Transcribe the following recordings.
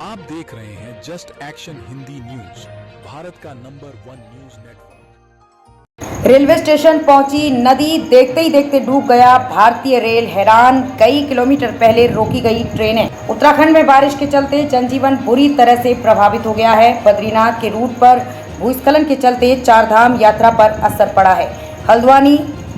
आप देख रहे हैं just action Hindi news, Bharat का number 1 news network. Railway station पहुंची नदी, देखते ही देखते डूब गया भारतीय रेल। हैरान, कई किलोमीटर पहले रोकी गई ट्रेनें। उत्तराखंड में बारिश के चलते जनजीवन बुरी तरह से प्रभावित हो गया है। बद्रीनाथ के रूट पर भूस्खलन के चलते चारधाम यात्रा पर असर पड़ा है। हल्द्वानी,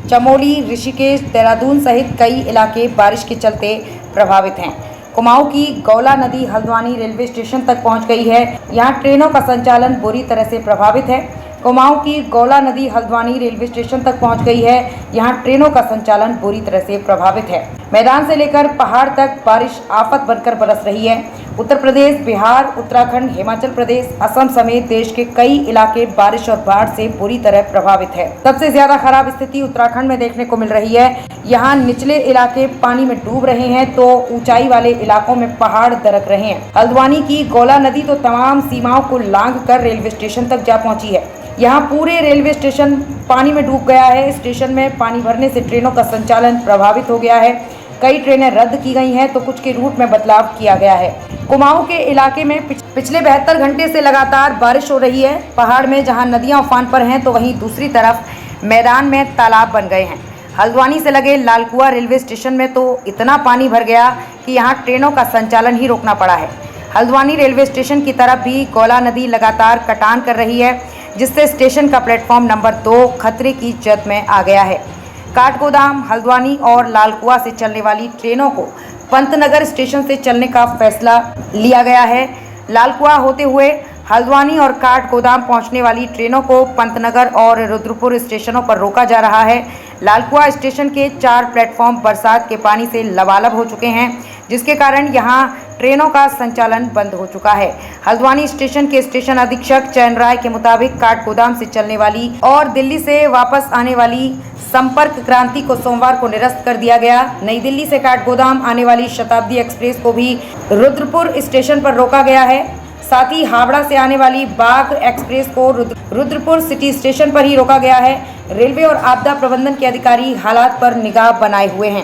चमोली, ऋषिकेश, देहरादून सहित कई इलाके बारिश के चलते प्रभावित हैं। कुमाऊं की गौला नदी हल्द्वानी रेलवे स्टेशन तक पहुंच गई है। यहां ट्रेनों का संचालन बुरी तरह से प्रभावित है। कुमाऊं की गौला नदी हल्द्वानी रेलवे स्टेशन तक पहुंच गई है। यहां ट्रेनों का संचालन बुरी तरह से प्रभावित है। मैदान से लेकर पहाड़ तक बारिश आफत बनकर बरस रही है। उत्तर प्रदेश, बिहार, उत्तराखंड, हिमाचल प्रदेश, असम समेत देश के कई इलाके बारिश और बाढ़ से बुरी तरह प्रभावित है। सबसे ज्यादा खराब स्थिति उत्तराखंड में देखने को मिल रही है। यहाँ निचले इलाके पानी में डूब रहे हैं तो ऊंचाई वाले इलाकों में पहाड़ दरक रहे हैं। हल्द्वानी की गौला नदी तो तमाम सीमाओं को लांघ कर रेलवे स्टेशन तक जा पहुंची है। यहाँ पूरे रेलवे स्टेशन पानी में डूब गया है। स्टेशन में पानी भरने से ट्रेनों का संचालन प्रभावित हो गया है। कई ट्रेनें रद्द की गई हैं तो कुछ के रूट में बदलाव किया गया है। कुमाऊं के इलाके में पिछले 72 घंटे से लगातार बारिश हो रही है। पहाड़ में जहां नदियां उफान पर हैं तो वहीं दूसरी तरफ मैदान में तालाब बन गए हैं। हल्द्वानी से लगे लालकुआ रेलवे स्टेशन में तो इतना पानी भर गया कि यहां ट्रेनों का संचालन ही रोकना पड़ा है। हल्द्वानी रेलवे स्टेशन की तरफ भी गौला नदी लगातार कटान कर रही है, जिससे स्टेशन का प्लेटफॉर्म नंबर 2 खतरे की जद में आ गया है। काठगोदाम, हल्द्वानी और लालकुआ से चलने वाली ट्रेनों को पंतनगर स्टेशन से चलने का फैसला लिया गया है। लालकुआ होते हुए हल्द्वानी और काठगोदाम पहुंचने वाली ट्रेनों को पंतनगर और रुद्रपुर स्टेशनों पर रोका जा रहा है। लालकुआ स्टेशन के 4 प्लेटफॉर्म बरसात के पानी से लबालब हो चुके हैं, जिसके कारण यहां ट्रेनों का संचालन बंद हो चुका है। हल्द्वानी स्टेशन के स्टेशन अधीक्षक चयन राय के मुताबिक काठगोदाम से चलने वाली और दिल्ली से वापस आने वाली संपर्क क्रांति को सोमवार को निरस्त कर दिया गया। नई दिल्ली से काठगोदाम आने वाली शताब्दी एक्सप्रेस को भी रुद्रपुर स्टेशन पर रोका गया है। साथ ही हावड़ा से आने वाली बाघ एक्सप्रेस को रुद्रपुर सिटी स्टेशन पर ही रोका गया है। रेलवे और आपदा प्रबंधन के अधिकारी हालात पर निगाह बनाए हुए हैं।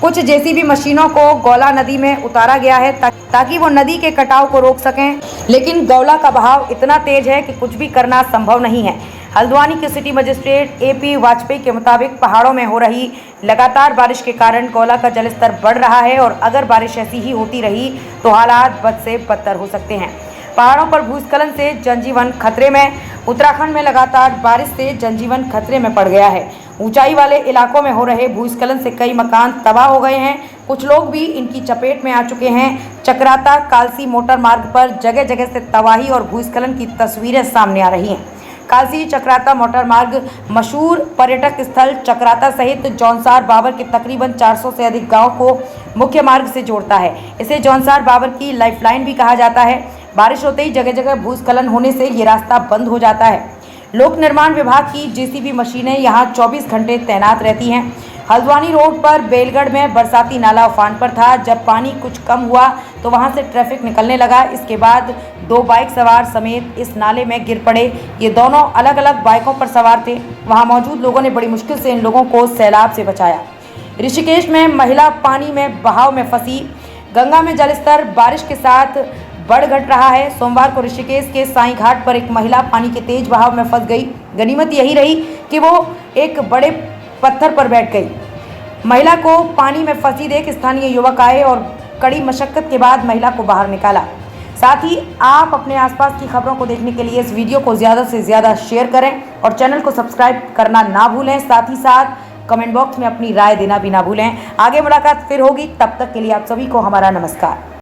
कुछ जेसीबी मशीनों को गौला नदी में उतारा गया है ताकि वो नदी के कटाव को रोक सकें, लेकिन गौला का बहाव इतना तेज है कि कुछ भी करना संभव नहीं है। हल्द्वानी के सिटी मजिस्ट्रेट एपी वाजपेयी के मुताबिक पहाड़ों में हो रही लगातार बारिश के कारण गौला का जलस्तर बढ़ रहा है और अगर बारिश ऐसी ही होती रही तो हालात बद से बदतर हो सकते हैं। पहाड़ों पर भूस्खलन से जनजीवन खतरे में। उत्तराखंड में लगातार बारिश से जनजीवन खतरे में पड़ गया है। ऊंचाई वाले इलाकों में हो रहे भूस्खलन से कई मकान तबाह हो गए हैं। कुछ लोग भी इनकी चपेट में आ चुके हैं। चक्राता कालसी मोटर मार्ग पर जगह जगह से तबाही और भूस्खलन की तस्वीरें सामने आ रही हैं। कालसी चक्राता मोटर मार्ग मशहूर पर्यटक स्थल चक्राता सहित जौनसार बाबर के तकरीबन 400 से अधिक गाँव को मुख्य मार्ग से जोड़ता है। इसे जौनसार बाबर की लाइफलाइन भी कहा जाता है। बारिश होते ही जगह जगह भूस्खलन होने से ये रास्ता बंद हो जाता है। लोक निर्माण विभाग की जेसीबी मशीनें यहां 24 घंटे तैनात रहती हैं। हल्द्वानी रोड पर बेलगढ़ में बरसाती नाला उफान पर था। जब पानी कुछ कम हुआ तो वहां से ट्रैफिक निकलने लगा। इसके बाद 2 बाइक सवार समेत इस नाले में गिर पड़े। ये दोनों अलग अलग बाइकों पर सवार थे। वहां मौजूद लोगों ने बड़ी मुश्किल से इन लोगों को सैलाब से बचाया। ऋषिकेश में महिला पानी में बहाव में फंसी। गंगा में जलस्तर बारिश के साथ बढ़ घट रहा है। सोमवार को ऋषिकेश के साईं घाट पर एक महिला पानी के तेज बहाव में फंस गई। गनीमत यही रही कि वो एक बड़े पत्थर पर बैठ गई। महिला को पानी में फंसी देख स्थानीय युवक आए और कड़ी मशक्कत के बाद महिला को बाहर निकाला। साथ ही आप अपने आसपास की खबरों को देखने के लिए इस वीडियो को ज़्यादा से ज़्यादा शेयर करें और चैनल को सब्सक्राइब करना ना भूलें। साथ ही साथ कमेंट बॉक्स में अपनी राय देना भी ना भूलें। आगे मुलाकात फिर होगी, तब तक के लिए आप सभी को हमारा नमस्कार।